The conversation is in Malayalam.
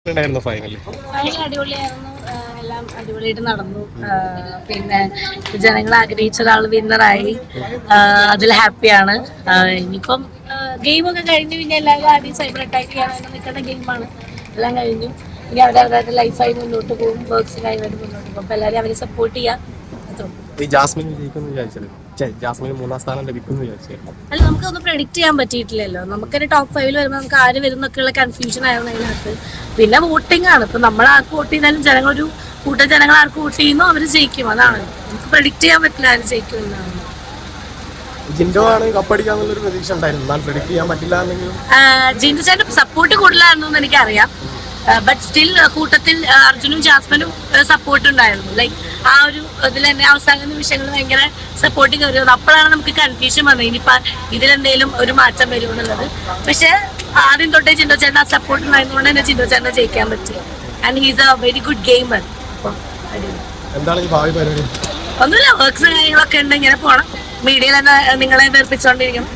ഫൈനൽ അടിപൊളിയായിരുന്നു. എല്ലാം അടിപൊളിയായിട്ട് നടന്നു. പിന്നെ ജനങ്ങൾ ആഗ്രഹിച്ച ഒരാൾ വിന്നറായി. അതിൽ ഹാപ്പിയാണ്. ഇനിയിപ്പം ഗെയിമൊക്കെ കഴിഞ്ഞ് പിന്നെ എല്ലാവരും ആദ്യം സൈബർ അറ്റാക്ക് ചെയ്യാൻ നിൽക്കുന്ന ഗെയിമാണ്. എല്ലാം കഴിഞ്ഞു. ഇനി അവരവരുടെ ലൈഫായി മുന്നോട്ട് പോകും, വർക്ക്സ് കാര്യമായിട്ട് മുന്നോട്ട് പോകും. അപ്പോൾ എല്ലാവരും അവരെ സപ്പോർട്ട് ചെയ്യാം. ഈ ജാസ്മിൻ ജയിക്കുമെന്ന് വിചാരിച്ചത്, ജാസ്മിന് 3ാം സ്ഥാനം ലഭിക്കുമെന്ന് വിചാരിച്ചത്. അല്ല, നമുക്കൊന്നും പ്രെഡിക്റ്റ് ചെയ്യാൻ പറ്റിയിട്ടില്ലല്ലോ. നമുക്കൊരു ടോപ്പ് 5 വരുമ്പോൾ നമുക്ക് ആര് വരുന്നൊക്കെയുള്ള കൺഫ്യൂഷൻ ആയിരുന്നു അതിനകത്ത്. പിന്നെ വോട്ടിംഗ് ആണ്. ഇപ്പം നമ്മൾ ആർക്ക് വോട്ട് ചെയ്താലും ജനങ്ങളൊരു കൂട്ടം ജനങ്ങൾ ആർക്ക് വോട്ട് ചെയ്യുന്നു അവർ ജയിക്കും. അതാണ് നമുക്ക് പ്രെഡിക്റ്റ് ചെയ്യാൻ പറ്റില്ല ആര് ജയിക്കും എന്നാണ്. ജിൻഡോ ആണ് കപ്പടിക്കാന്നുള്ളൊരു പ്രതീക്ഷ ഉണ്ടായിരുന്നു, എന്നാൽ പ്രെഡിക്റ്റ് ചെയ്യാൻ പറ്റില്ല എന്നെങ്കിലും. ജിൻഡോ ചേട്ടൻ സപ്പോർട്ട് കൂടുതലായിരുന്നു എനിക്കറിയാം. ബട്ട് സ്റ്റിൽ കൂട്ടത്തിൽ അർജുനും ജാസ്മിനും സപ്പോർട്ട് ഉണ്ടായിരുന്നു. ലൈക്ക് ആ ഒരു ഇതിൽ തന്നെ അവസാന നിമിഷങ്ങൾ ഭയങ്കര സപ്പോർട്ടിങ് വരുന്നത്. അപ്പോഴാണ് നമുക്ക് കൺഫ്യൂഷൻ വന്നത് ഇനിയിപ്പോൾ ഇതിലെന്തെങ്കിലും ഒരു മാറ്റം വരുമെന്നുള്ളത്. പക്ഷെ ആദ്യം തൊട്ടേ ജിൻഡോ ചേട്ടൻ ആ സപ്പോർട്ട് ഉണ്ടായതുകൊണ്ട് തന്നെ ജിൻഡോ ചേട്ടനെ ജയിക്കാൻ പറ്റി. And he's A very good gamer. ഒന്നുമില്ല, വർക്ക്സ് കാര്യങ്ങളൊക്കെ ഉണ്ട്. ഇങ്ങനെ പോണം. മീഡിയയിൽ തന്നെ നിങ്ങളെ വേർപ്പിച്ചുകൊണ്ടിരിക്കണം.